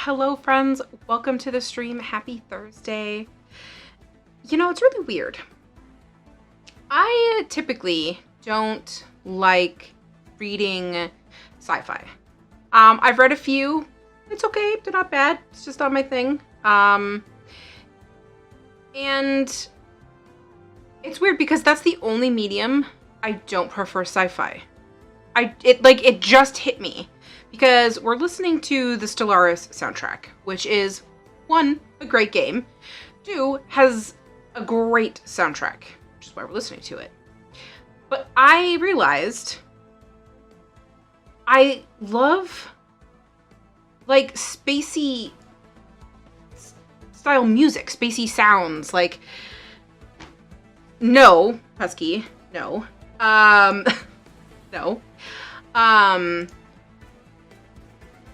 Hello friends, welcome to the stream. Happy Thursday. You know, it's really weird. I typically don't like reading sci-fi. I've read a few. It's okay, they're not bad. It's just not my thing. And it's weird because that's the only medium I don't prefer sci-fi. It just hit me. Because we're listening to the Stellaris soundtrack, which is, 1, a great game, 2, has a great soundtrack, which is why we're listening to it. But I realized I love, like, spacey style music, spacey sounds, like, no, Husky, no, no,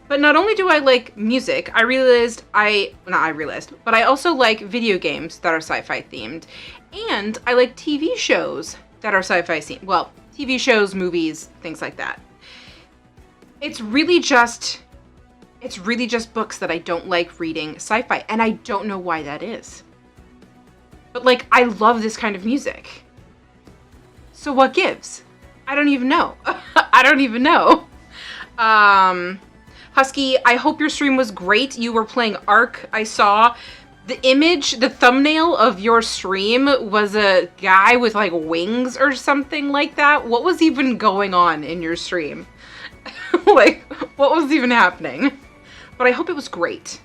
but not only do I like music, but I also like video games that are sci-fi themed. And I like TV shows that are sci-fi themed. Well, TV shows, movies, things like that. It's really just books that I don't like reading sci-fi, and I don't know why that is. But like, I love this kind of music. So what gives? I don't even know. I don't even know. Husky, I hope your stream was great. You were playing Ark. I saw the image, the thumbnail of your stream was a guy with like wings or something like that. What was even going on in your stream? Like, what was even happening? But I hope it was great.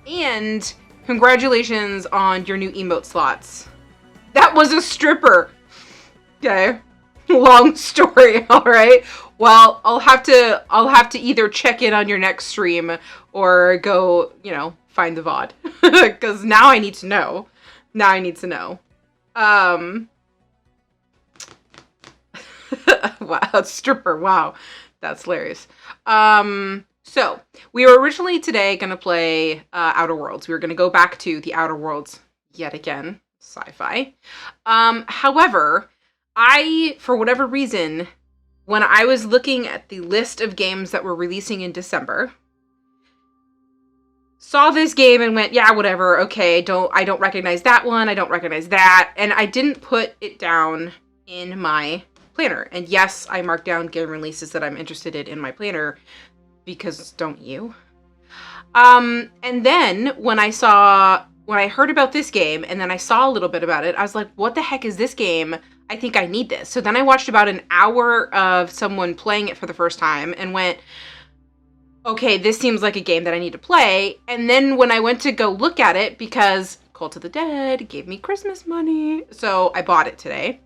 And congratulations on your new emote slots. That was a stripper. Okay. Long story, all right? Well, I'll have to either check in on your next stream or go, find the VOD. Because now I need to know. Wow, stripper, wow. That's hilarious. So, we were originally today going to play Outer Worlds. We were going to go back to the Outer Worlds yet again. Sci-fi. However, for whatever reason, when I was looking at the list of games that were releasing in December, saw this game and went, yeah, whatever, okay, I don't recognize that one, I don't recognize that, and I didn't put it down in my planner. And yes, I marked down game releases that I'm interested in my planner, because don't you? And then when I heard about this game, and then I saw a little bit about it, I was like, what the heck is this game? I think I need this. So then I watched about an hour of someone playing it for the first time and went, okay, this seems like a game that I need to play. And then when I went to go look at it, because Cult of the Dead gave me Christmas money, so I bought it today.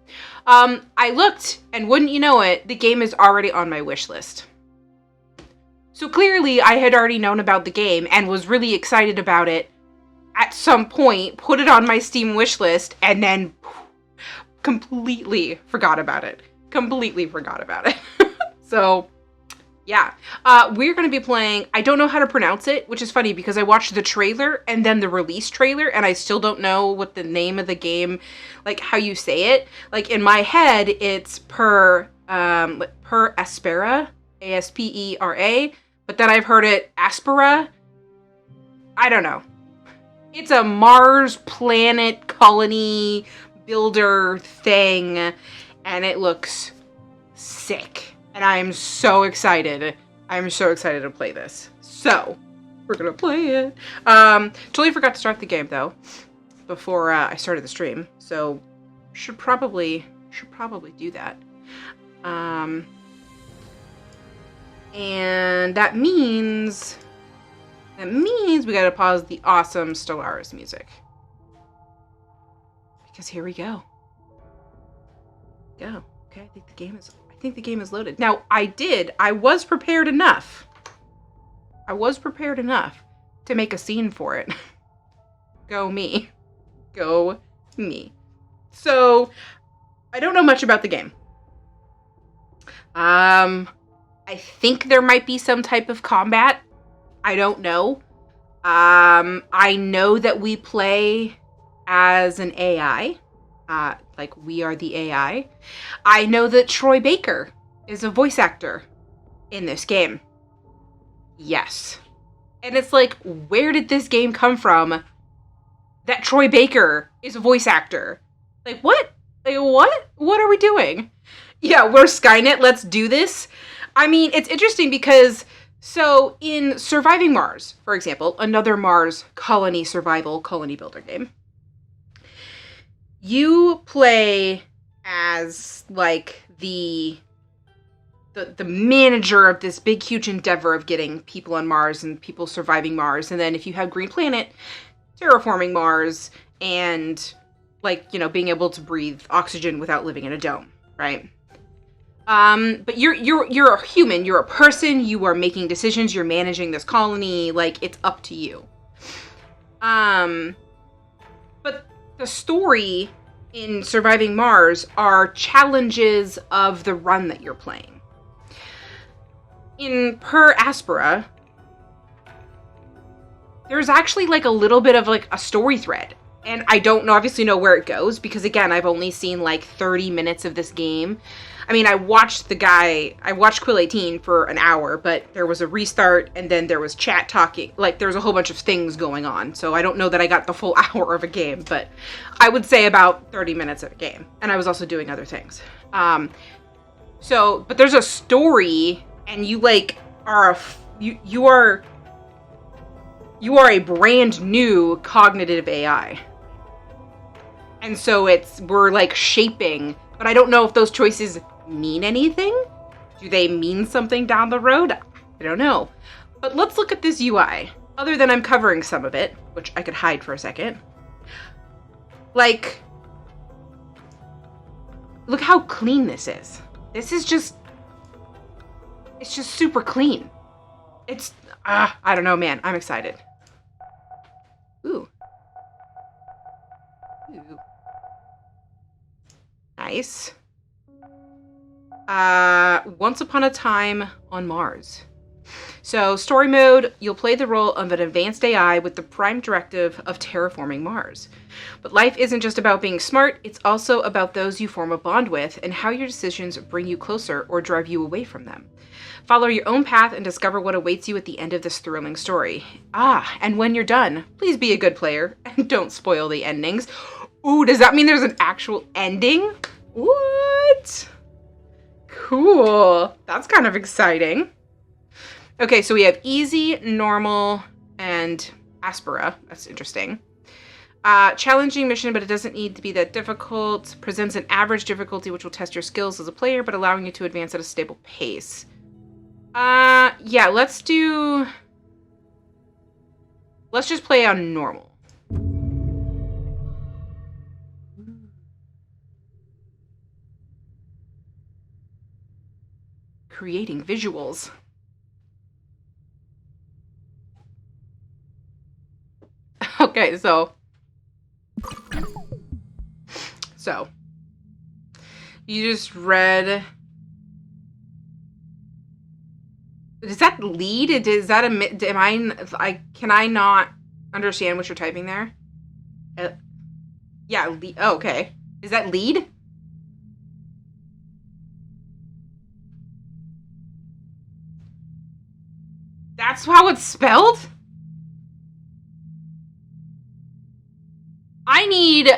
I looked, and wouldn't you know it, the game is already on my wish list. So clearly I had already known about the game and was really excited about it at some point, put it on my Steam wish list, and then completely forgot about it. So, yeah. We're going to be playing, I don't know how to pronounce it, which is funny because I watched the trailer and then the release trailer, and I still don't know what the name of the game, like how you say it. Like in my head, it's per Aspera, Aspera, but then I've heard it Aspera. I don't know. It's a Mars planet colony builder thing, and it looks sick. And I am so excited. I'm so excited to play this. So, we're gonna play it. Totally forgot to start the game though, before I started the stream. So, should probably do that. And that means we gotta pause the awesome Stellaris music. Because here we go. Okay, I think the game is loaded. Now, I was prepared enough. To make a scene for it. Go me. So, I don't know much about the game. I think there might be some type of combat. I don't know. I know that we play as an AI. Like, we are the AI. I know that Troy Baker is a voice actor in this game. Yes. And it's like, where did this game come from that Troy Baker is a voice actor? Like, what? Like, what? What are we doing? Yeah, we're Skynet, let's do this. I mean, it's interesting because, so in Surviving Mars, for example, another Mars colony survival colony builder game, you play as, like, the manager of this big, huge endeavor of getting people on Mars and people surviving Mars. And then if you have Green Planet, terraforming Mars and, like, you know, being able to breathe oxygen without living in a dome, right? But you're a human, you're a person, you are making decisions, you're managing this colony, like, it's up to you. But the story in Surviving Mars are challenges of the run that you're playing. In per Aspera, there's actually, like, a little bit of, like, a story thread. And I don't obviously know where it goes, because, again, I've only seen, like, 30 minutes of this game. I mean, I watched Quill 18 for an hour, but there was a restart, and then there was chat talking. Like, there was a whole bunch of things going on. So I don't know that I got the full hour of a game, but I would say about 30 minutes of a game. And I was also doing other things. But there's a story, and you, like, you are a brand new cognitive AI. And so we're, like, shaping, but I don't know if those choices mean anything. Do they mean something down the road? I don't know. But let's look at this UI. Other than I'm covering some of it, which I could hide for a second. Like, look how clean this is. This is just, it's just super clean. It's, I don't know, man. I'm excited. Ooh. Ooh. Nice. Once Upon a Time on Mars. So, story mode, you'll play the role of an advanced AI with the prime directive of terraforming Mars. But life isn't just about being smart, it's also about those you form a bond with and how your decisions bring you closer or drive you away from them. Follow your own path and discover what awaits you at the end of this thrilling story. And when you're done, please be a good player and don't spoil the endings. Ooh, does that mean there's an actual ending? What? Cool. That's kind of exciting. Okay, so we have easy, normal, and Aspera. That's interesting. Challenging mission, but it doesn't need to be that difficult. Presents an average difficulty, which will test your skills as a player, but allowing you to advance at a stable pace. Yeah, let's just play on normal. Creating visuals. Okay, so you just read. Is that lead? Is that can I not understand what you're typing there? Yeah, lead. Oh, okay. Is that lead? That's how it's spelled? I need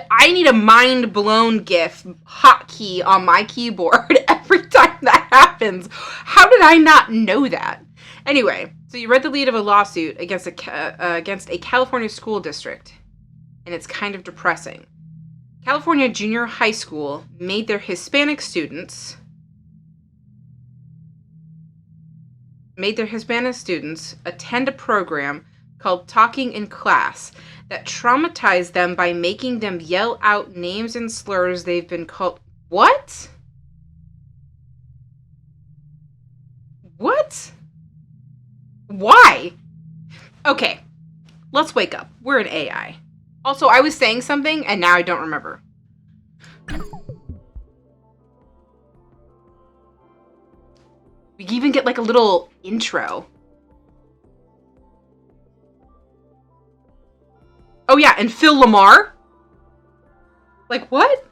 a mind-blown GIF hotkey on my keyboard every time that happens. How did I not know that? Anyway, so you read the lead of a lawsuit against a California school district, and it's kind of depressing. California Junior High School made their Hispanic students attend a program called Talking in Class that traumatized them by making them yell out names and slurs they've been called. What? What? Why? Okay, let's wake up. We're an AI. Also, I was saying something and now I don't remember. We even get, like, a little intro. Oh yeah, and Phil Lamar? Like, what?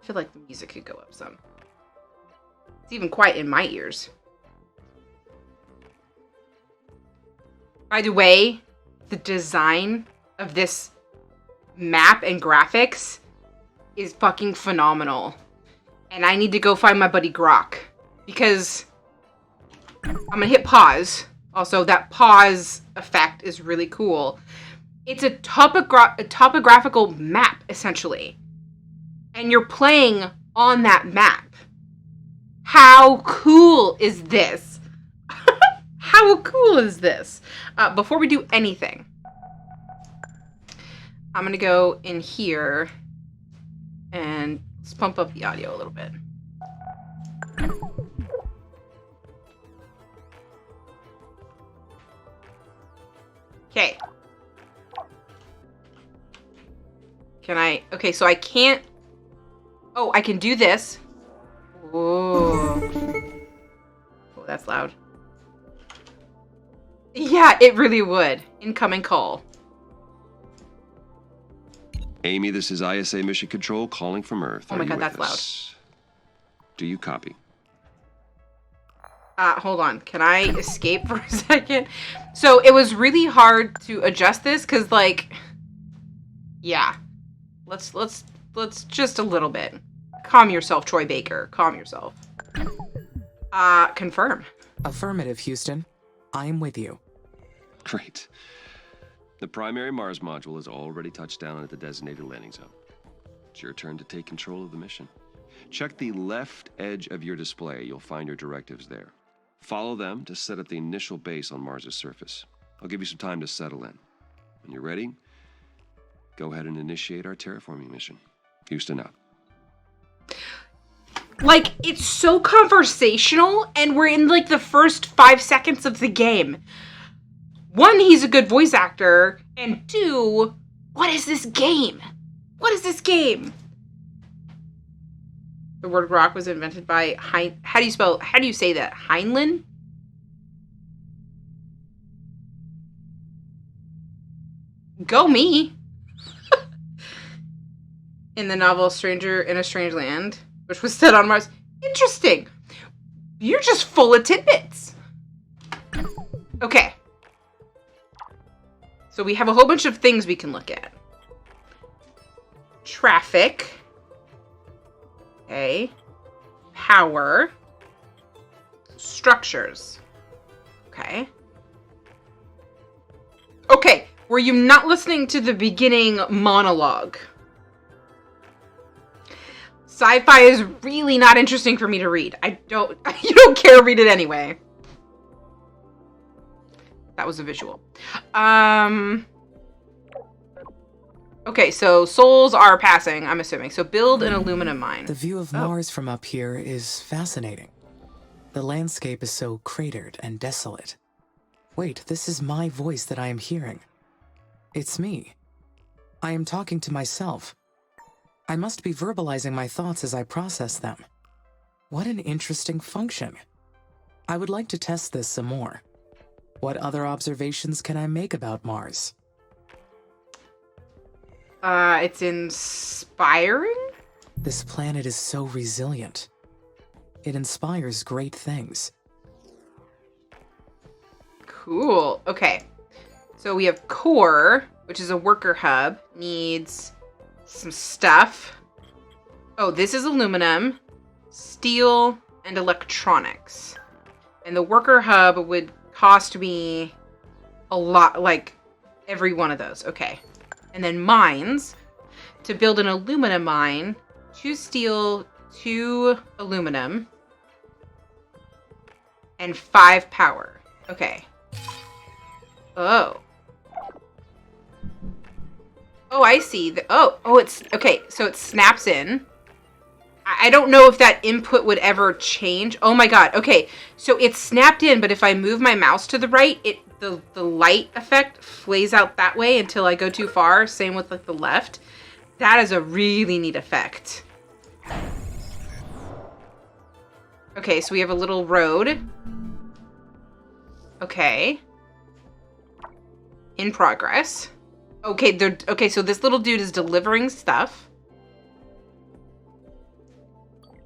I feel like the music could go up some. It's even quiet in my ears. By the way, the design of this map and graphics is fucking phenomenal. And I need to go find my buddy Grok. Because I'm gonna hit pause. Also, that pause effect is really cool. It's a topographical map, essentially. And you're playing on that map. How cool is this? How cool is this? Before we do anything, I'm gonna go in here and let's pump up the audio a little bit. Okay. Can I? Okay, so I can't. Oh, I can do this. Whoa. Oh, that's loud. Yeah, it really would. Incoming call. Amy, this is ISA Mission Control calling from Earth. Oh my God, that's loud. Do you copy? Hold on. Can I escape for a second? So it was really hard to adjust this because, like, yeah. Let's just a little bit. Calm yourself, Troy Baker. Calm yourself. Confirm. Affirmative, Houston. I am with you. Great. The primary Mars module has already touched down at the designated landing zone. It's your turn to take control of the mission. Check the left edge of your display. You'll find your directives there. Follow them to set up the initial base on Mars's surface. I'll give you some time to settle in. When you're ready, go ahead and initiate our terraforming mission. Houston out. Like, it's so conversational, and we're in, like, the first 5 seconds of the game. One, he's a good voice actor, and two, what is this game? What is this game? The word rock was invented by how do you say that? Heinlein? Go me. In the novel Stranger in a Strange Land, which was set on Mars. Interesting. You're just full of tidbits. Okay. So we have a whole bunch of things we can look at. Traffic. Okay. Power. Structures. Okay. Okay. Were you not listening to the beginning monologue? Sci-fi is really not interesting for me to read. You don't care to read it anyway. That was a visual. Okay, so souls are passing, I'm assuming. So build an aluminum mine. The view of Mars from up here is fascinating. The landscape is so cratered and desolate. Wait, this is my voice that I am hearing. It's me. I am talking to myself. I must be verbalizing my thoughts as I process them. What an interesting function. I would like to test this some more. What other observations can I make about Mars? It's inspiring? This planet is so resilient. It inspires great things. Cool. Okay. So we have core, which is a worker hub. Needs some stuff. Oh, this is aluminum, steel, and electronics. And the worker hub would cost me a lot, like every one of those. Okay. And then mines. To build an aluminum mine, 2 steel, 2 aluminum, and 5 power. Okay. Oh. Oh, I see. It's okay. So it snaps in. I don't know if that input would ever change. Oh my God. Okay. So it's snapped in, but if I move my mouse to the right, the light effect flays out that way until I go too far. Same with like the left. That is a really neat effect. Okay. So we have a little road. Okay. In progress. Okay, so this little dude is delivering stuff.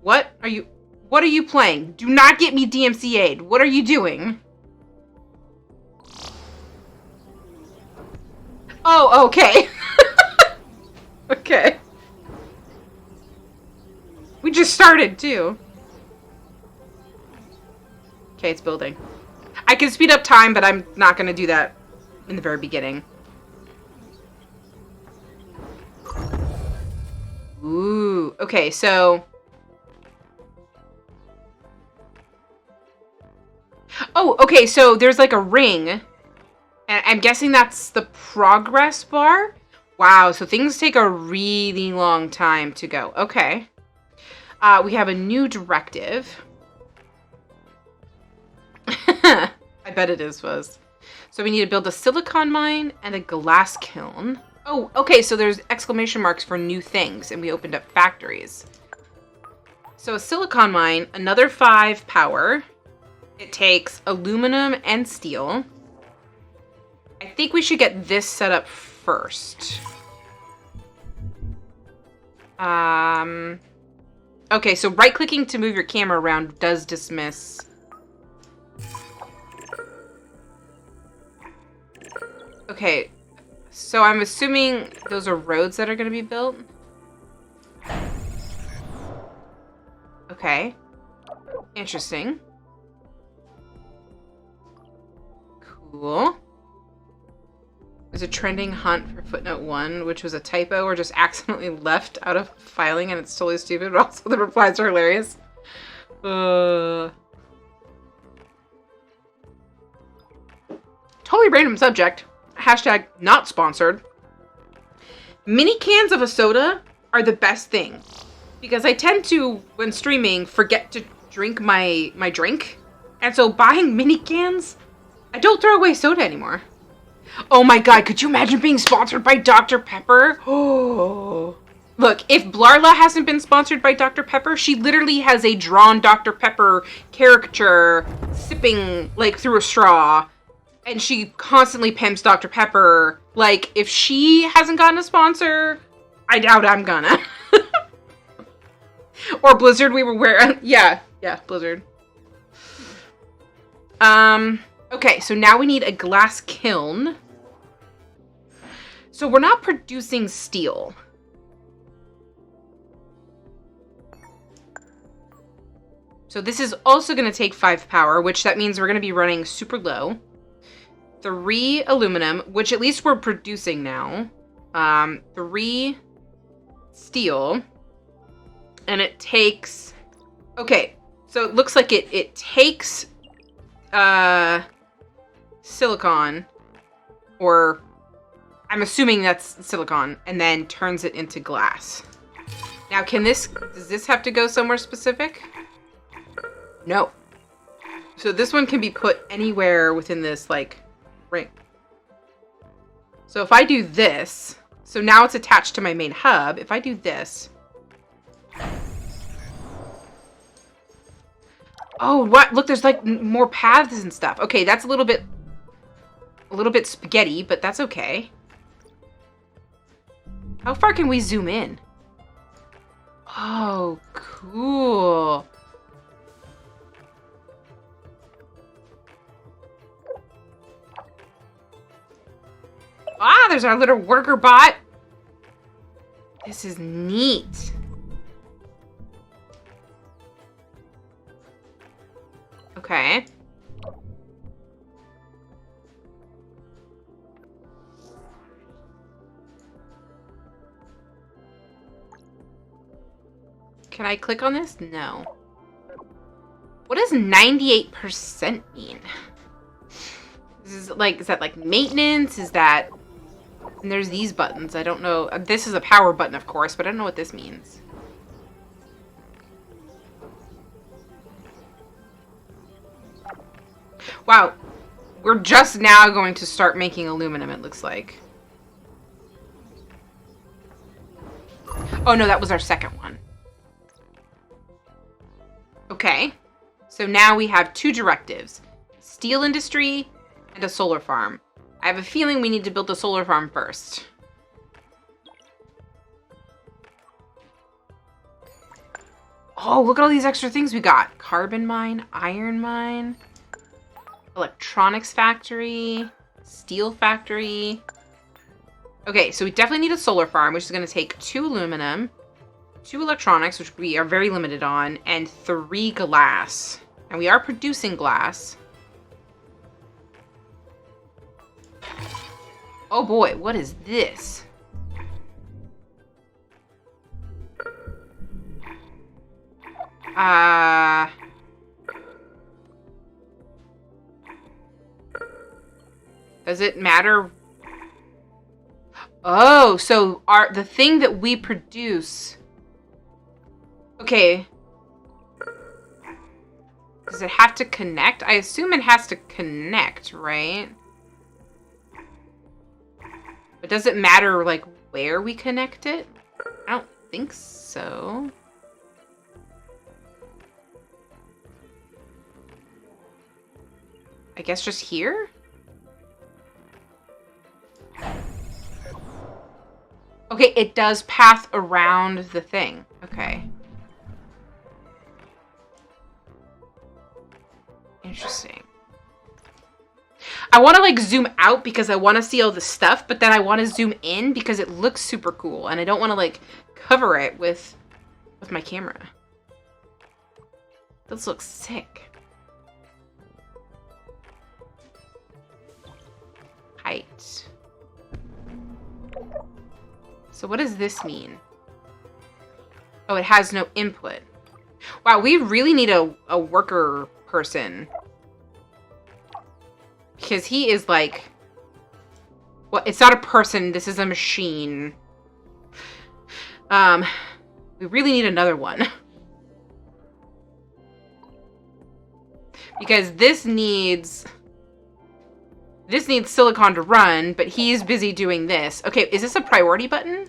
What are you... What are you playing? Do not get me DMCA'd. What are you doing? Oh, okay. Okay. We just started, too. Okay, it's building. I can speed up time, but I'm not going to do that in the very beginning. Ooh, okay, so... Oh, okay, so there's like a ring. And I'm guessing that's the progress bar? Wow, so things take a really long time to go. Okay. We have a new directive. I bet it was. So we need to build a silicon mine and a glass kiln. Oh, okay, so there's exclamation marks for new things, and we opened up factories. So a silicon mine, another 5 power. It takes aluminum and steel. I think we should get this set up first. Okay, so right-clicking to move your camera around does dismiss. Okay, so I'm assuming those are roads that are going to be built. Okay. Interesting. Cool. There's a trending hunt for footnote 1, which was a typo or just accidentally left out of filing, and it's totally stupid, but also the replies are hilarious. Totally random subject. Hashtag not sponsored. Mini cans of a soda are the best thing. Because I tend to, when streaming, forget to drink my drink. And so buying mini cans, I don't throw away soda anymore. Oh my god, could you imagine being sponsored by Dr. Pepper? Oh. Look, if Blarla hasn't been sponsored by Dr. Pepper, she literally has a drawn Dr. Pepper caricature sipping, like, through a straw. And she constantly pimps Dr. Pepper. Like, if she hasn't gotten a sponsor, I doubt I'm gonna. Or Blizzard, we were wearing... Yeah, Blizzard. Okay, so now we need a glass kiln. So we're not producing steel. So this is also going to take 5 power, which that means we're going to be running super low. 3 aluminum, which at least we're producing now. 3 steel. And it takes... Okay, so it looks like it takes... silicon, or I'm assuming that's silicon, and then turns it into glass. Now, does this have to go somewhere specific? No. So this one can be put anywhere within this, like, ring. So if I do this, so now it's attached to my main hub. If I do this... Oh, what? Look, there's, like, more paths and stuff. Okay, that's a little bit spaghetti, but that's okay. How far can we zoom in? Oh, cool. Ah, there's our little worker bot. This is neat. Okay. Can I click on this? No. What does 98% mean? Is that like maintenance? Is that... And there's these buttons. I don't know. This is a power button, of course, but I don't know what this means. Wow. We're just now going to start making aluminum, it looks like. Oh, no, that was our second one. Okay. So now we have 2 directives. Steel industry and a solar farm. I have a feeling we need to build a solar farm first. Oh, look at all these extra things we got. Carbon mine, iron mine, electronics factory, steel factory. Okay, so we definitely need a solar farm, which is going to take 2 aluminum, 2 electronics, which we are very limited on, and 3 glass. And we are producing glass. Oh boy, what is this? Does it matter? Oh, so the thing that we produce. Okay. Does it have to connect? I assume it has to connect, right? But does it matter, like, where we connect it? I don't think so. I guess just here? Okay, it does path around the thing. Okay. Interesting. I want to, like, zoom out because I want to see all the stuff, but then I want to zoom in because it looks super cool, and I don't want to, like, cover it with my camera. This looks sick. Height. So what does this mean? Oh, it has no input. Wow, we really need a worker person. Because he is like... Well, it's not a person, this is a machine. We really need another one. Because this needs silicon to run, but he's busy doing this. Okay, is this a priority button?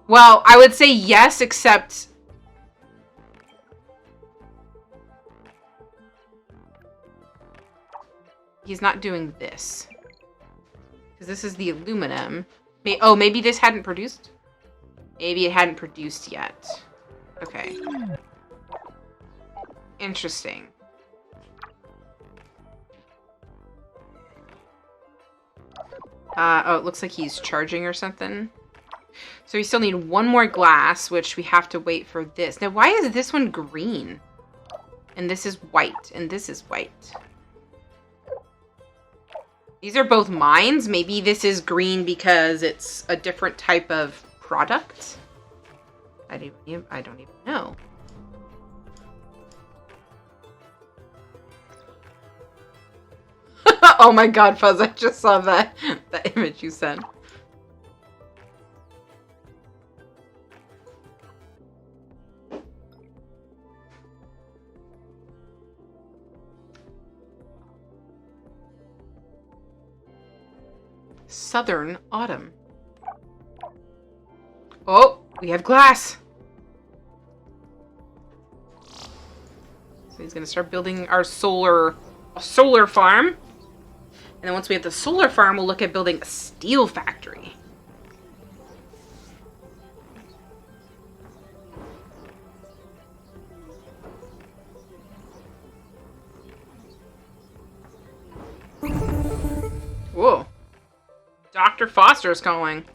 Well, I would say yes, except... he's not doing this. Because this is the aluminum. Oh, maybe this hadn't produced? Maybe it hadn't produced yet. Okay. Interesting. Oh, it looks like he's charging or something. So we still need 1 more glass, which we have to wait for this. Now, why is this one green? And this is white, and this is white. These are both mines. Maybe this is green because it's a different type of product. I don't even know. Oh my god, Fuzz, I just saw that image you sent. Southern Autumn. Oh, we have glass. So he's gonna start building our solar farm. And then once we have the solar farm, we'll look at building a steel factory. Whoa. Dr. Foster's calling.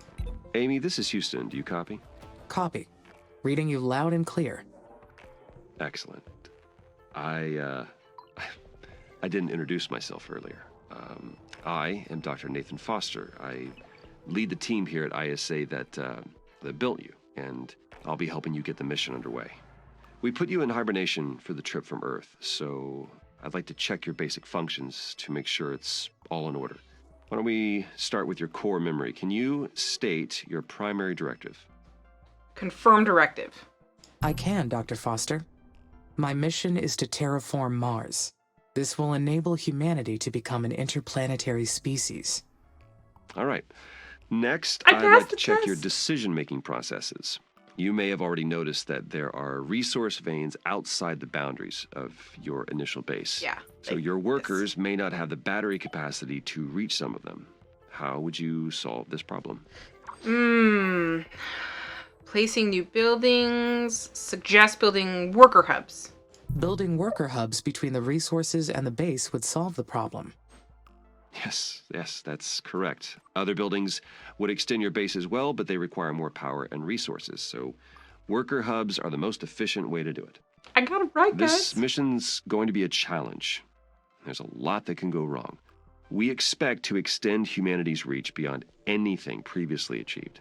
Amy, this is Houston. Do you copy? Copy. Reading you loud and clear. Excellent. I didn't introduce myself earlier. I am Dr. Nathan Foster. I lead the team here at ISA that built you, and I'll be helping you get the mission underway. We put you in hibernation for the trip from Earth, so I'd like to check your basic functions to make sure it's all in order. Why don't we start with your core memory? Can you state your primary directive? Confirm directive. I can, Dr. Foster. My mission is to terraform Mars. This will enable humanity to become an interplanetary species. All right. Next, I'd like to the check your test. decision-making processes. You may have already noticed that there are resource veins outside the boundaries of your initial base. Yeah. So your workers may not have the battery capacity to reach some of them. How would you solve this problem? Placing new buildings. Suggest building worker hubs. Building worker hubs between the resources and the base would solve the problem. Yes, that's correct. Other buildings would extend your base as well, but they require more power and resources, so worker hubs are the most efficient way to do it. I got it right, guys. This mission's going to be a challenge. There's a lot that can go wrong. We expect to extend humanity's reach beyond anything previously achieved.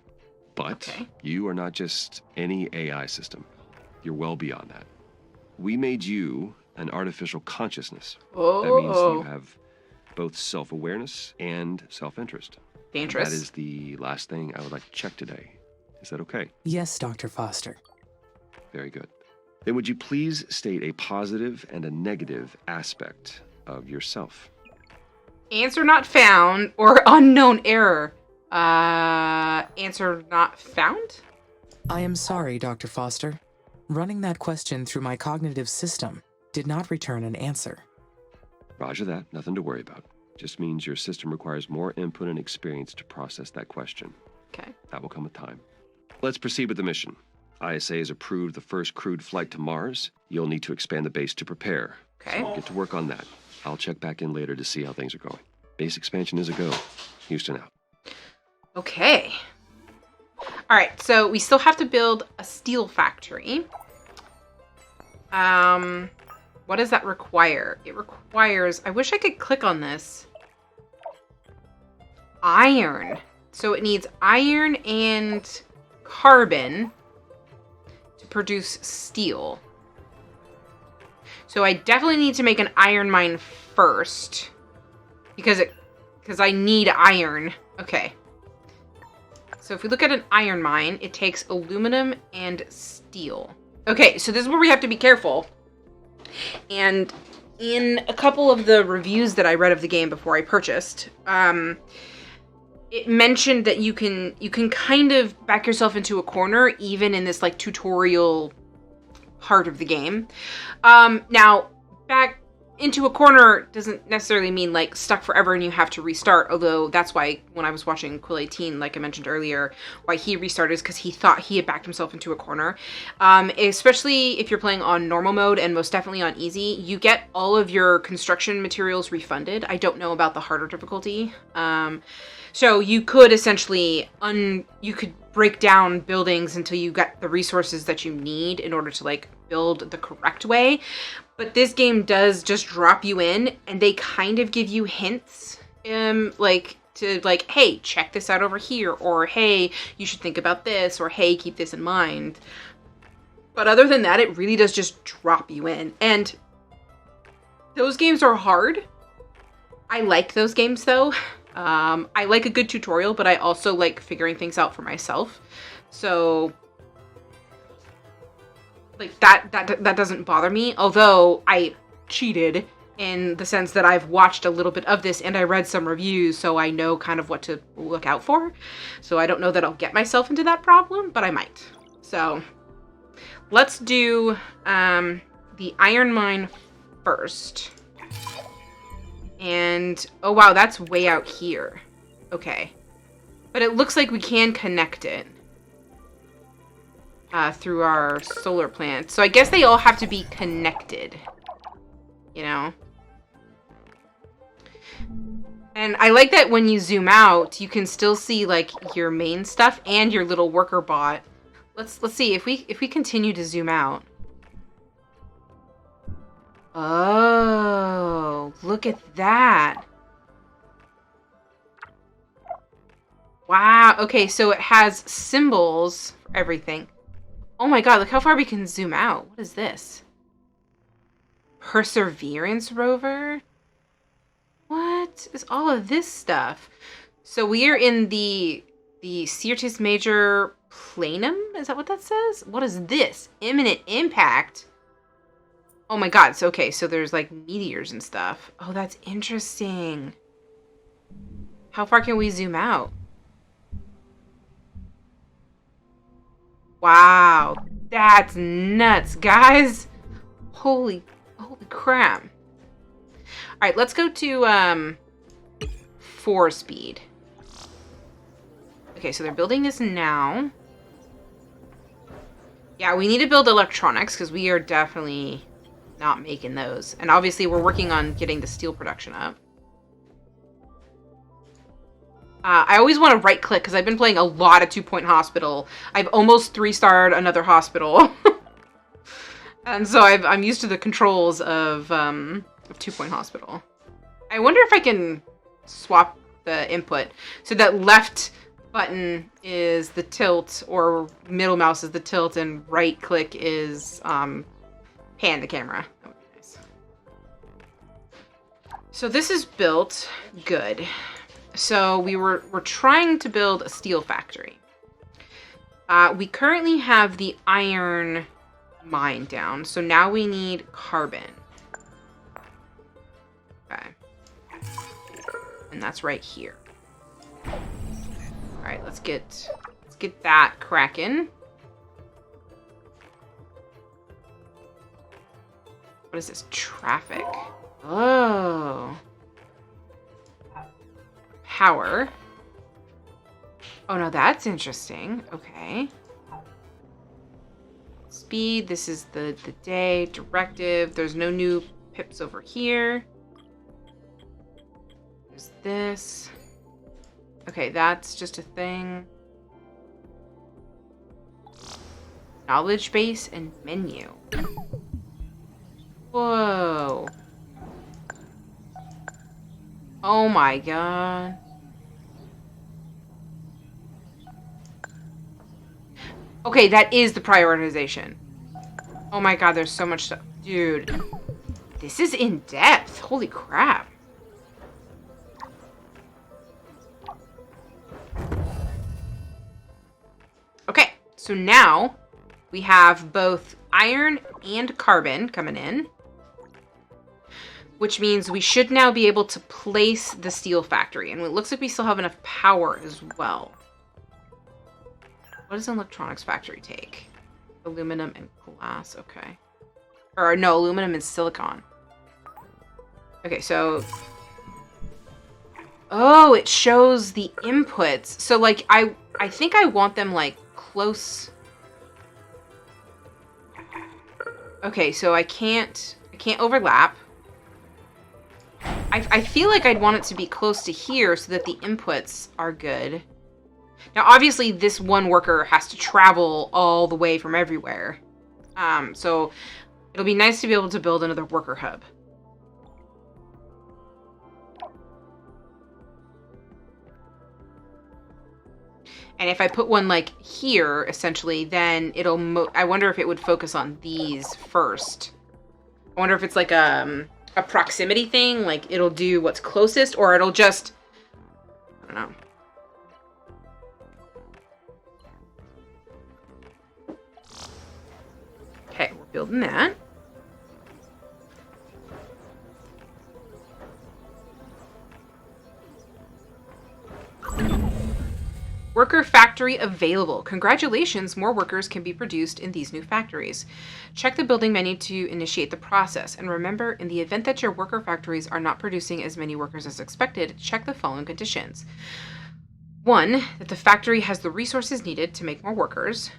But you are not just any AI system. You're well beyond that. We made you an artificial consciousness. Oh. That means you have both self-awareness and self-interest. Dangerous. That is the last thing I would like to check today. Is that okay? Yes, Dr. Foster. Very good. Then would you please state a positive and a negative aspect of yourself? Answer not found or unknown error. Answer not found? I am sorry, Dr. Foster. Running that question through my cognitive system did not return an answer. Roger that. Nothing to worry about. Just means your system requires more input and experience to process that question. Okay. That will come with time. Let's proceed with the mission. ISA has approved the first crewed flight to Mars. You'll need to expand the base to prepare. Okay. So get to work on that. I'll check back in later to see how things are going. Base expansion is a go. Houston out. Okay. All right, so we still have to build a steel factory. What does that require? It requires, I wish I could click on this. Iron. So it needs iron and carbon to produce steel. So I definitely need to make an iron mine first because I need iron. Okay. So if we look at an iron mine, it takes aluminum and steel. Okay, so this is where we have to be careful. And in a couple of the reviews that I read of the game before I purchased, it mentioned that you can kind of back yourself into a corner even in this like tutorial part of the game. Now, back into a corner doesn't necessarily mean like stuck forever and you have to restart, although that's why when I was watching Quill18, like I mentioned earlier, why he restarted is because he thought he had backed himself into a corner. Especially if you're playing on normal mode and most definitely on easy, you get all of your construction materials refunded. I don't know about the harder difficulty. So you could essentially you could break down buildings until you get the resources that you need in order to like build the correct way. But this game does just drop you in and they kind of give you hints, like to like, hey, check this out over here, or hey, you should think about this, or hey, keep this in mind. But other than that, it really does just drop you in. And those games are hard. I like those games though. I like a good tutorial, but I also like figuring things out for myself. So like that doesn't bother me, although I cheated in the sense that I've watched a little bit of this and I read some reviews, so I know kind of what to look out for. So I don't know that I'll get myself into that problem, but I might. So let's do the iron mine first. And, oh wow, that's way out here. Okay. But it looks like we can connect it through our solar plant. So I guess they all have to be connected, you know? And I like that when you zoom out, you can still see like your main stuff and your little worker bot. Let's see if we continue to zoom out. Oh, look at that. Wow. Okay, so it has symbols for everything. Oh my god, look how far we can zoom out. What is this? Perseverance rover? What is all of this stuff? So we are in the Syrtis Major Planum? Is that what that says? What is this? Imminent impact? Oh my god, so okay, so there's like meteors and stuff. Oh, that's interesting. How far can we zoom out? Wow, that's nuts, guys. Holy crap. All right, let's go to 4 speed. Okay, so they're building this now. Yeah, we need to build electronics because we are definitely not making those. And obviously we're working on getting the steel production up. I always want to right click because I've been playing a lot of 2 Point Hospital. I've almost 3-starred another hospital. And so I'm used to the controls of 2 Point Hospital. I wonder if I can swap the input. So that left button is the tilt, or middle mouse is the tilt, and right click is pan the camera. That would be nice. So this is built. Good. So we're trying to build a steel factory. We currently have the iron mine down, so now we need carbon. Okay. And that's right here. All right, let's get that cracking. What is this? Traffic. Oh. Power. Oh, no, that's interesting. Okay. Speed. This is the day. Directive. There's no new pips over here. There's this. Okay, that's just a thing. Knowledge base and menu. Whoa. Oh my god. Okay, that is the prioritization. Oh my god, there's so much stuff. Dude. This is in depth. Holy crap. Okay, so now we have both iron and carbon coming in, which means we should now be able to place the steel factory. And it looks like we still have enough power as well. What does an electronics factory take? Aluminum and glass, okay. Or no, aluminum and silicon. Okay, so... Oh, it shows the inputs. So, like, I think I want them, like, close... Okay, so I can't overlap. I feel like I'd want it to be close to here so that the inputs are good. Now, obviously, this one worker has to travel all the way from everywhere. So it'll be nice to be able to build another worker hub. And if I put one, like, here, essentially, then it'll... I wonder if it would focus on these first. I wonder if it's, like, a proximity thing. Like, it'll do what's closest, or it'll just... I don't know. Okay, we're building that. Worker factory available. Congratulations, more workers can be produced in these new factories. Check the building menu to initiate the process. And remember, in the event that your worker factories are not producing as many workers as expected, check the following conditions. 1, that the factory has the resources needed to make more workers.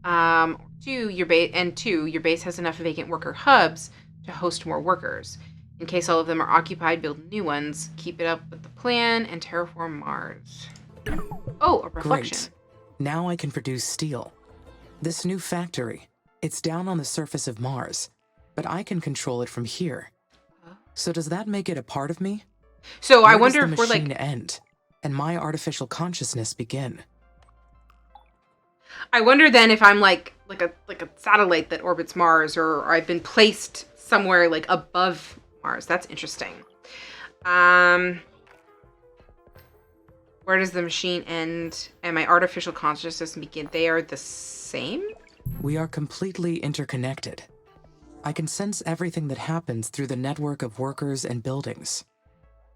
2, your base has enough vacant worker hubs to host more workers. In case all of them are occupied, build new ones. Keep it up with the plan and terraform Mars. Oh, a reflection. Great. Now I can produce steel. This new factory, it's down on the surface of Mars, but I can control it from here. So does that make it a part of me? So I Where wonder does if the we're like... machine end and my artificial consciousness begin? I wonder then if I'm like a satellite that orbits Mars, or I've been placed somewhere like above Mars. That's interesting. Where does the machine end and my artificial consciousness begin? They are the same? We are completely interconnected. I can sense everything that happens through the network of workers and buildings.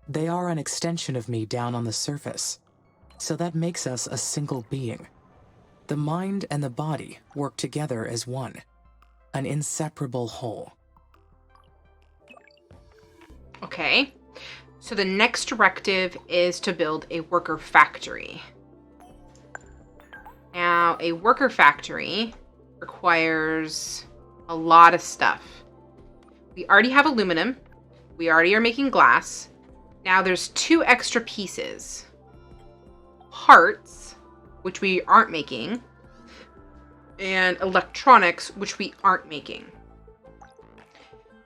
They are an extension of me down on the surface, so that makes us a single being. The mind and the body work together as one, an inseparable whole. Okay. So the next directive is to build a worker factory. Now, a worker factory requires a lot of stuff. We already have aluminum. We already are making glass. Now there's 2 extra pieces. Parts, which we aren't making, and electronics, which we aren't making.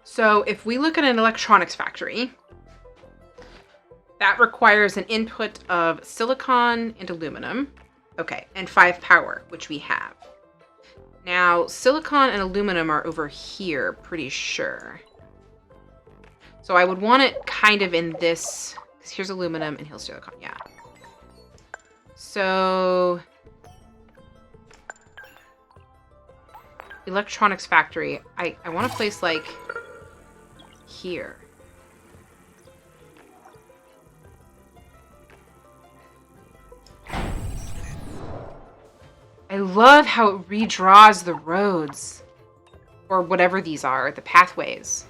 So if we look at an electronics factory, that requires an input of silicon and aluminum. Okay, and 5 power, which we have. Now, silicon and aluminum are over here, pretty sure. So I would want it kind of in this, because here's aluminum and here's silicon, yeah. So, electronics factory, I want to place like here. I love how it redraws the roads, or whatever these are, the pathways.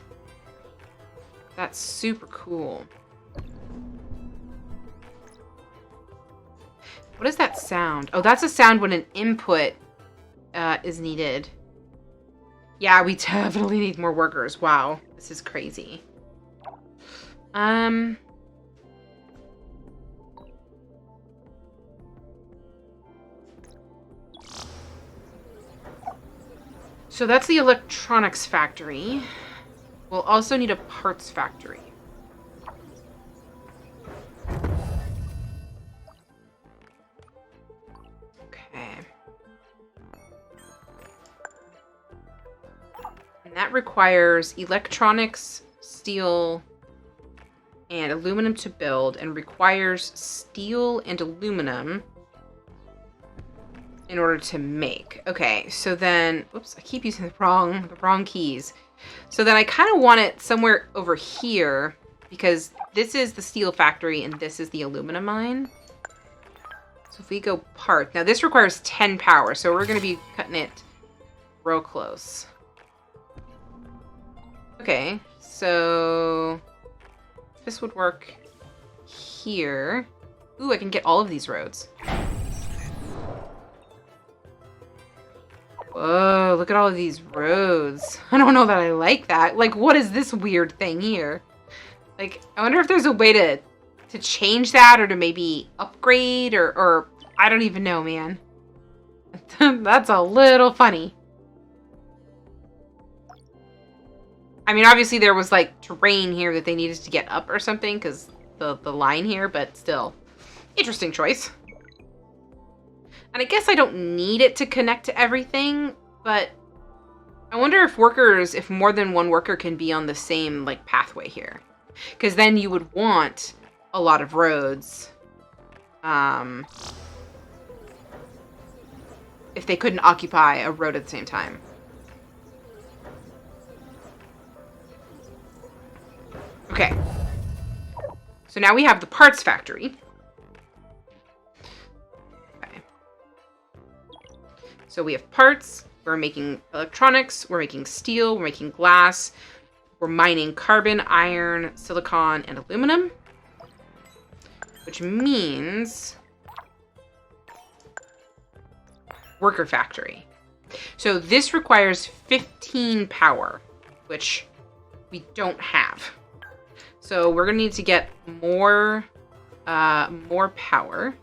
That's super cool. What is that sound? Oh, that's a sound when an input is needed. Yeah, we definitely need more workers. Wow, this is crazy. So that's the electronics factory. We'll also need a parts factory. Okay. And that requires electronics, steel, and aluminum to build, and requires steel and aluminum in order to make. Okay, so then, oops, I keep using the wrong keys. So then I kind of want it somewhere over here, because this is the steel factory and this is the aluminum mine. So if we go part, now this requires 10 power, so we're going to be cutting it real close. Okay, so this would work here. Ooh, I can get all of these roads. Whoa, look at all of these roads. I don't know that I like that. Like, what is this weird thing here? Like, I wonder if there's a way to change that, or to maybe upgrade, or I don't even know, man. That's a little funny. I mean, obviously there was like terrain here that they needed to get up or something, because the line here, but still. Interesting choice. And I guess I don't need it to connect to everything, but I wonder if more than one worker can be on the same, like, pathway here. Because then you would want a lot of roads. If they couldn't occupy a road at the same time. Okay. So now we have the parts factory. So we have parts, we're making electronics, we're making steel, we're making glass, we're mining carbon, iron, silicon, and aluminum. Which means worker factory. So this requires 15 power, which we don't have. So we're gonna need to get more power.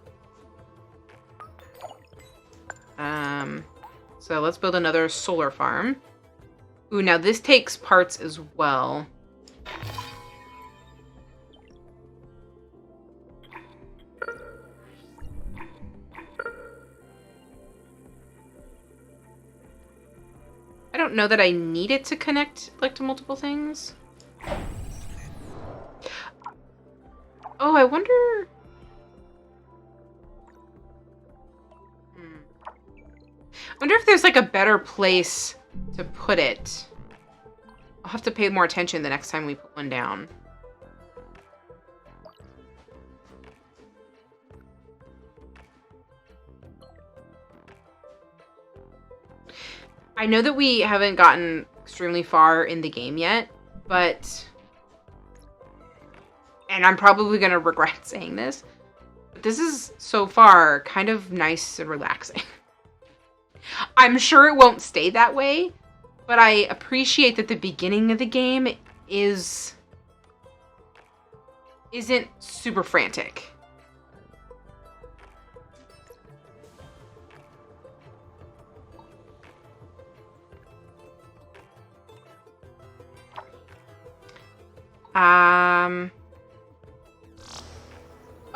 So let's build another solar farm. Ooh, now this takes parts as well. I don't know that I need it to connect, like, to multiple things. Oh, I wonder... I wonder if there's, like, a better place to put it. I'll have to pay more attention the next time we put one down. I know that we haven't gotten extremely far in the game yet, but... And I'm probably going to regret saying this, but this is, so far, kind of nice and relaxing. I'm sure it won't stay that way, but I appreciate that the beginning of the game isn't super frantic.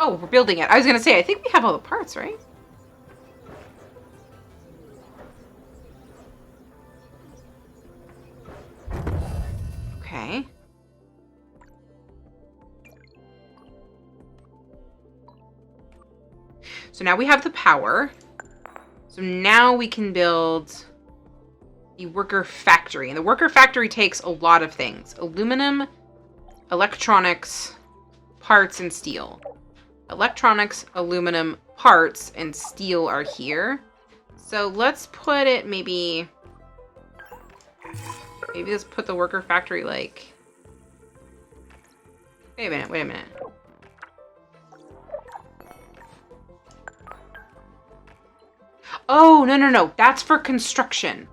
Oh, we're building it. I was gonna say, I think we have all the parts, right? Okay. So now we have the power. So now we can build the worker factory. And the worker factory takes a lot of things. Aluminum, electronics, parts, and steel. Electronics, aluminum, parts, and steel are here. So let's put it maybe let's put the worker factory like... Wait a minute. Oh, no. That's for construction.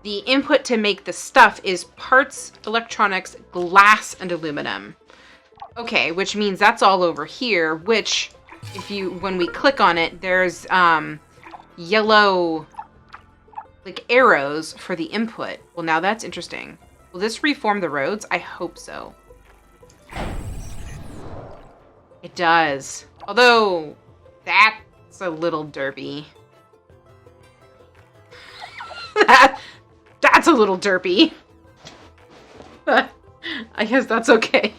The input to make the stuff is parts, electronics, glass, and aluminum. Okay, which means that's all over here, which, when we click on it, there's, yellow, like, arrows for the input. Well, now that's interesting. Will this reform the roads? I hope so. It does. Although, that's a little derpy. That's a little derpy. I guess that's okay.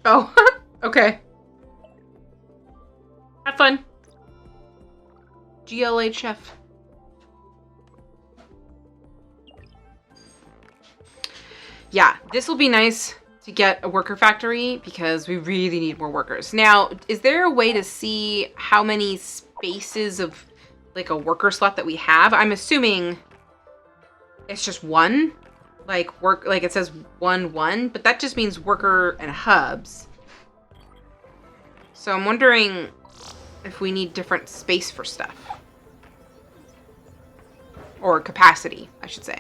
Oh, okay. Have fun. GLHF. Yeah, this will be nice to get a worker factory because we really need more workers. Now, is there a way to see how many spaces of like a worker slot that we have? I'm assuming it's just one. Like it says 1, but that just means worker and hubs. So I'm wondering if we need different space for stuff. Or capacity, I should say.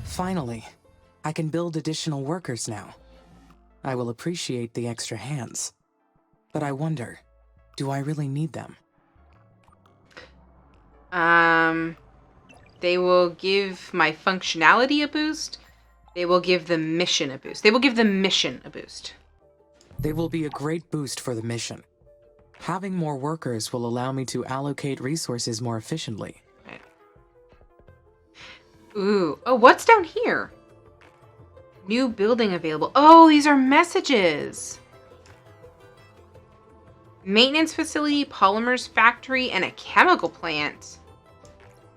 Finally, I can build additional workers now. I will appreciate the extra hands. But I wonder, do I really need them? They will give my functionality a boost. They will give the mission a boost. They will give the mission a boost. They will be a great boost for the mission. Having more workers will allow me to allocate resources more efficiently. Right. Ooh. Oh, what's down here? New building available. Oh, these are messages. Maintenance facility, polymers factory, and a chemical plant.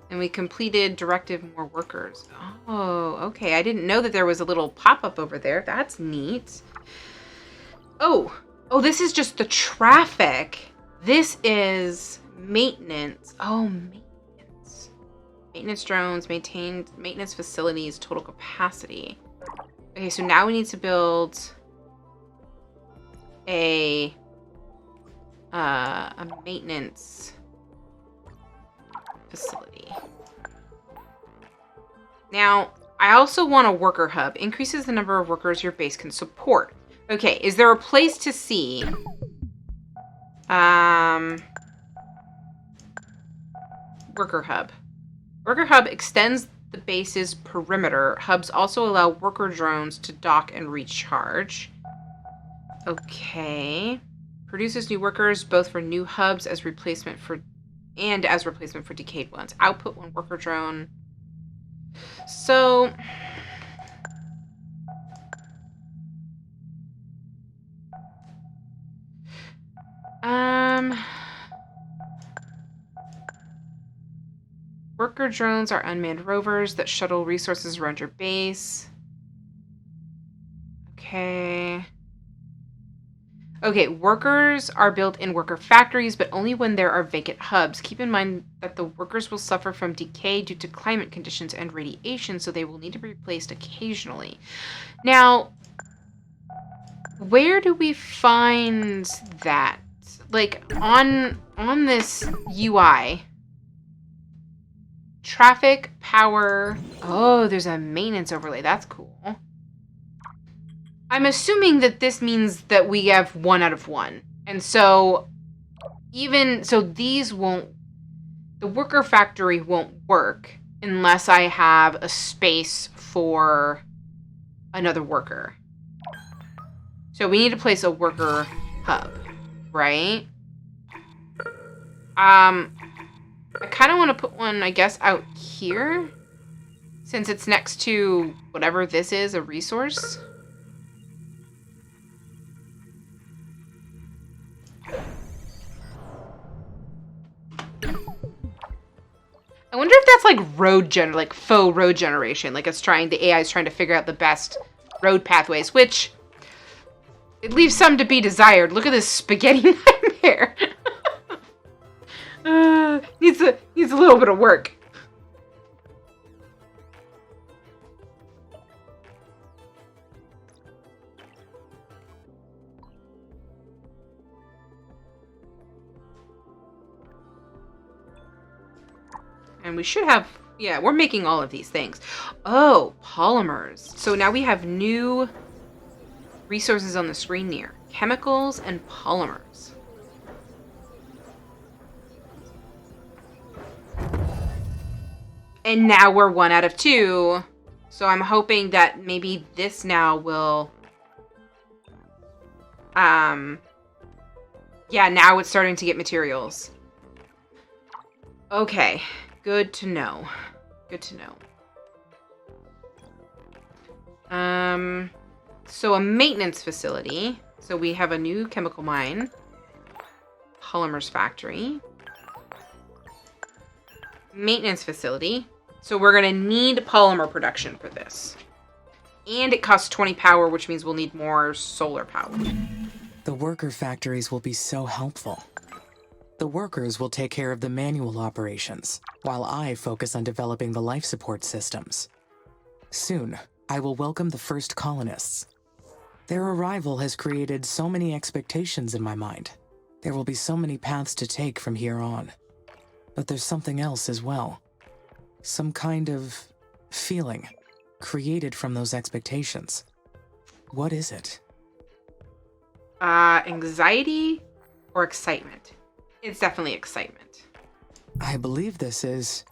And we completed directive more workers. Oh, okay. I didn't know that there was a little pop-up over there. That's neat. Oh, this is just the traffic. This is maintenance. Oh, maintenance. Maintenance drones, maintenance facilities, total capacity. Okay, so now we need to build a maintenance facility. Now, I also want a worker hub. Increases the number of workers your base can support. Okay, is there a place to see? Worker hub. Worker hub extends the base's perimeter. Hubs also allow worker drones to dock and recharge. Okay. Produces new workers both for new hubs as replacement for decayed ones. Output one worker drone. So worker drones are unmanned rovers that shuttle resources around your base. Okay. Okay, workers are built in worker factories, but only when there are vacant hubs. Keep in mind that the workers will suffer from decay due to climate conditions and radiation, so they will need to be replaced occasionally. Now, where do we find that? Like, on this UI, traffic, power... Oh, there's a maintenance overlay. That's cool. I'm assuming that this means that we have 1 out of 1. And so, these won't... The worker factory won't work unless I have a space for another worker. So we need to place a worker hub, right? I kind of want to put one, I guess, out here. Since it's next to whatever this is, a resource. I wonder if that's like faux road generation. Like the AI is trying to figure out the best road pathways, which it leaves some to be desired. Look at this spaghetti nightmare. Needs a little bit of work. And we should have, yeah, we're making all of these things. Oh, polymers. So now we have new resources on the screen here. Chemicals and polymers. And now we're 1 out of 2. So I'm hoping that maybe this now will... Yeah, now it's starting to get materials. Okay. Good to know. Good to know. So a maintenance facility. So we have a new chemical mine. Polymers factory. Maintenance facility. So we're going to need polymer production for this. And it costs 20 power, which means we'll need more solar power. The worker factories will be so helpful. The workers will take care of the manual operations, while I focus on developing the life support systems. Soon, I will welcome the first colonists. Their arrival has created so many expectations in my mind. There will be so many paths to take from here on. But there's something else as well. Some kind of feeling created from those expectations. What is it? Anxiety or excitement? It's definitely excitement. I believe this is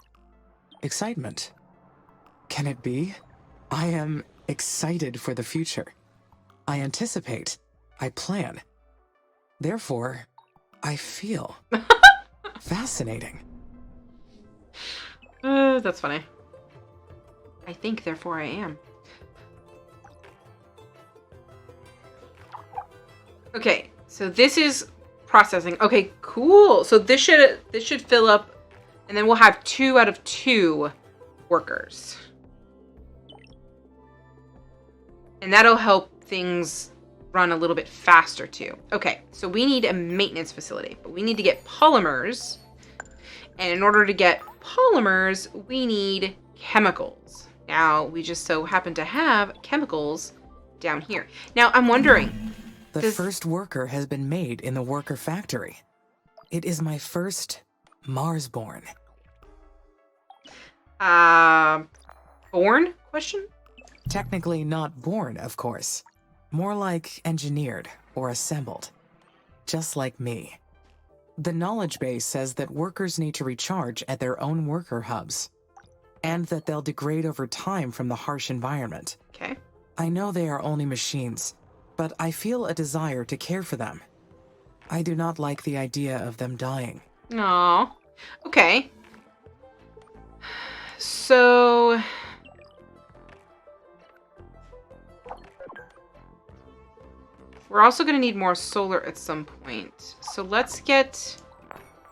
excitement. Can it be? I am excited for the future. I anticipate. I plan. Therefore, I feel. Fascinating. That's funny. I think, therefore I am. Okay, so this is processing. Okay, cool. So this should fill up, and then we'll have 2 out of 2 workers. And that'll help things run a little bit faster too. Okay, so we need a maintenance facility, but we need to get polymers. And in order to get polymers, we need chemicals. Now, we just so happen to have chemicals down here. Now, I'm wondering... The first worker has been made in the worker factory. It is my first Mars-born. Born? Question? Technically not born, of course. More like engineered or assembled. Just like me. The knowledge base says that workers need to recharge at their own worker hubs. And that they'll degrade over time from the harsh environment. Okay. I know they are only machines, but I feel a desire to care for them. I do not like the idea of them dying. Aw. Okay. So... we're also going to need more solar at some point. So let's get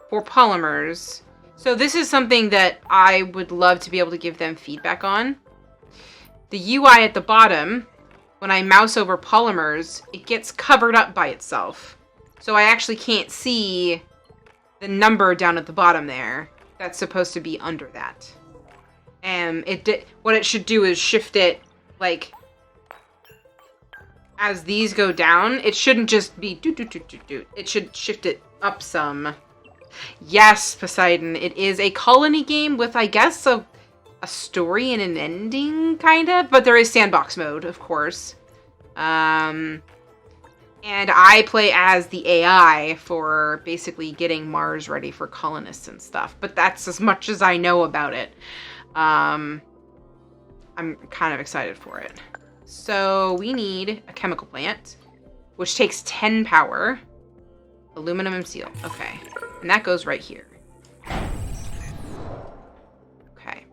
4 polymers. So this is something that I would love to be able to give them feedback on. The UI at the bottom when I mouse over polymers, it gets covered up by itself. So I actually can't see the number down at the bottom there that's supposed to be under that. And what it should do is shift it, like, as these go down, it shouldn't just be do. It should shift it up some. Yes, Poseidon, it is a colony game with, I guess, a story and an ending, kind of. But there is sandbox mode, of course. And I play as the AI for basically getting Mars ready for colonists and stuff. But that's as much as I know about it. I'm kind of excited for it. So we need a chemical plant, which takes 10 power. Aluminum and steel. Okay. And that goes right here. Okay.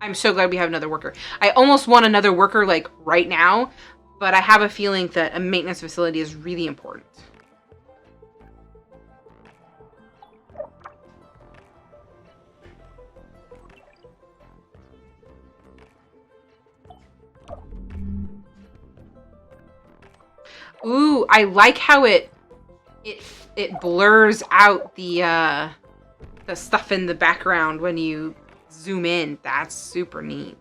I'm so glad we have another worker. I almost want another worker, like, right now, but I have a feeling that a maintenance facility is really important. Ooh, I like how it blurs out the stuff in the background when you zoom in. That's super neat.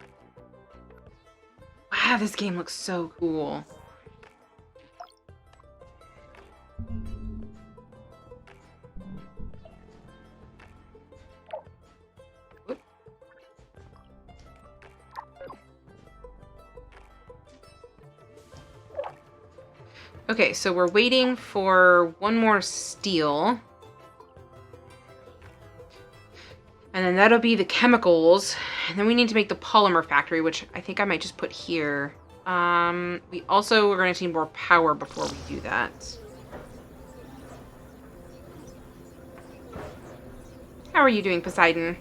Wow, this game looks so cool. Okay, so we're waiting for one more steel. And then that'll be the chemicals. And then we need to make the polymer factory, which I think I might just put here. We also are going to need more power before we do that. How are you doing, Poseidon?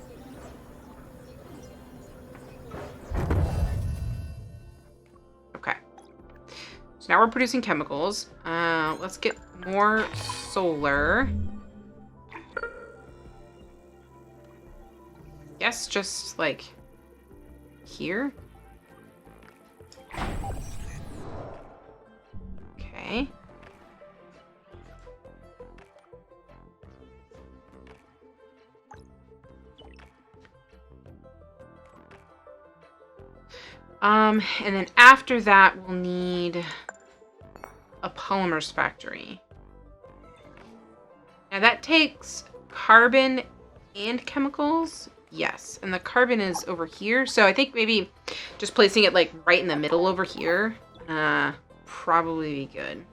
Okay. So now we're producing chemicals. Let's get more solar. Yes, just like here. Okay. And then after that, we'll need a polymers factory. Now that takes carbon and chemicals. Yes, and the carbon is over here. So I think maybe just placing it like right in the middle over here, probably be good.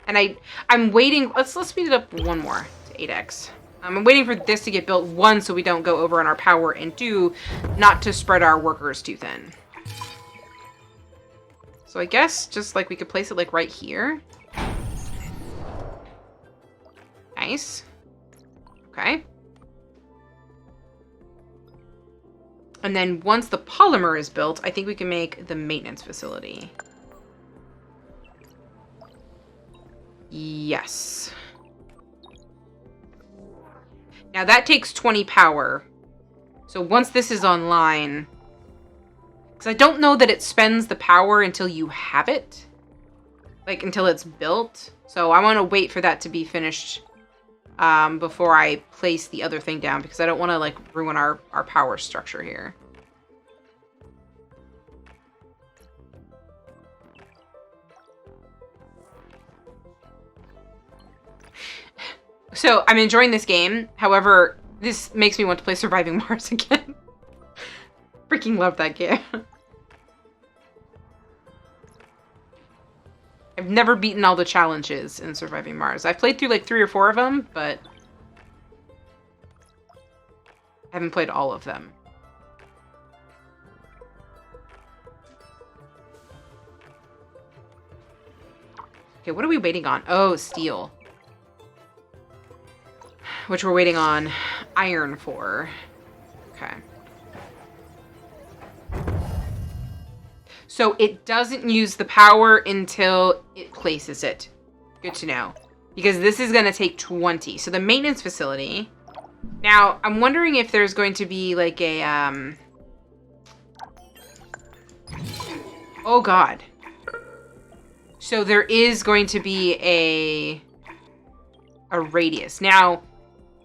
And I'm waiting. Let's speed it up one more to 8x. I'm waiting for this to get built, one, so we don't go over on our power, and two, not to spread our workers too thin. So I guess just like we could place it like right here. Nice. Okay. And then once the polymer is built, I think we can make the maintenance facility. Yes. Now that takes 20 power. So once this is online, because I don't know that it spends the power until you have it. Like until it's built. So I want to wait for that to be finished before I place the other thing down, because I don't want to like ruin our power structure here. So I'm enjoying this game. However, this makes me want to play Surviving Mars again. Freaking love that game. I've never beaten all the challenges in Surviving Mars. I've played through like 3 or 4 of them, but I haven't played all of them. Okay, what are we waiting on? Oh, steel. Which we're waiting on iron for. Okay. So it doesn't use the power until it places it. Good to know. Because this is going to take 20. So the maintenance facility Now, I'm wondering if there's going to be like a, oh god. So there is going to be a radius. Now,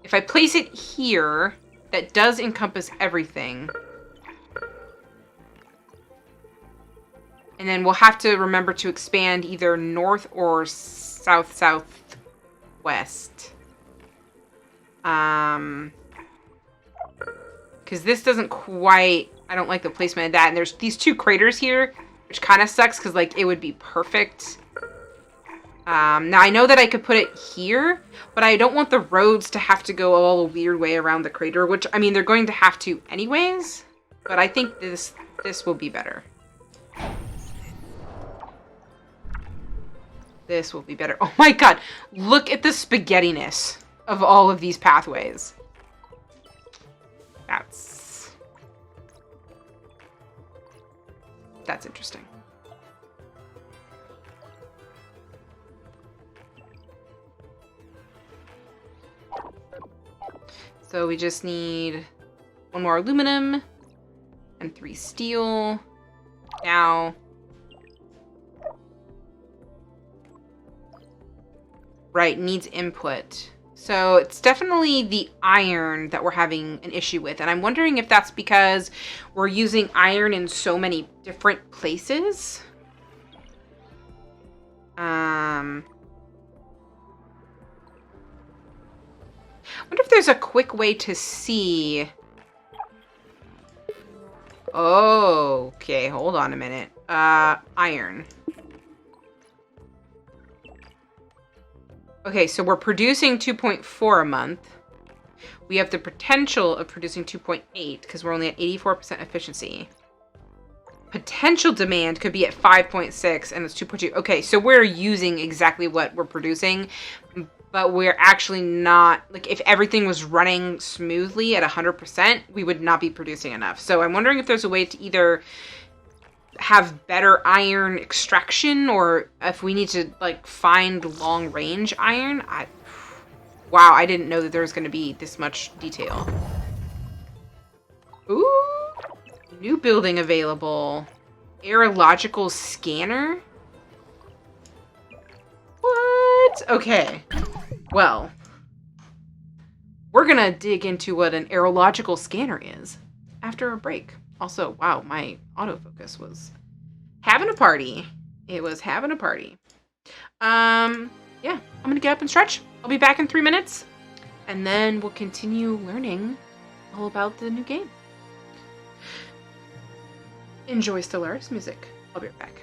if I place it here, that does encompass everything. And then we'll have to remember to expand either north or south-southwest. Because this doesn't quite... I don't like the placement of that. And there's these two craters here, which kind of sucks because, like, it would be perfect. Now, I know that I could put it here, but I don't want the roads to have to go all a weird way around the crater, which, I mean, they're going to have to anyways. But I think this will be better. This will be better. Oh my god, look at the spaghettiness of all of these pathways. That's interesting. So we just need 1 more aluminum and 3 steel. Now, right, needs input. So it's definitely the iron that we're having an issue with. And I'm wondering if that's because we're using iron in so many different places. I wonder if there's a quick way to see. Oh, okay, hold on a minute. Iron. Okay, so we're producing 2.4 a month. We have the potential of producing 2.8 because we're only at 84% efficiency. Potential demand could be at 5.6 and it's 2.2. Okay, so we're using exactly what we're producing, but we're actually not, like, if everything was running smoothly at 100%, we would not be producing enough. So I'm wondering if there's a way to either have better iron extraction or if we need to, like, find long range iron. Wow, I didn't know that there was going to be this much detail. Ooh, new building available. Aerological scanner? What? Okay. Well, we're going to dig into what an aerological scanner is after a break. Also, wow, my autofocus was having a party. It was having a party. Yeah, I'm going to get up and stretch. I'll be back in 3 minutes. And then we'll continue learning all about the new game. Enjoy Stellaris music. I'll be right back.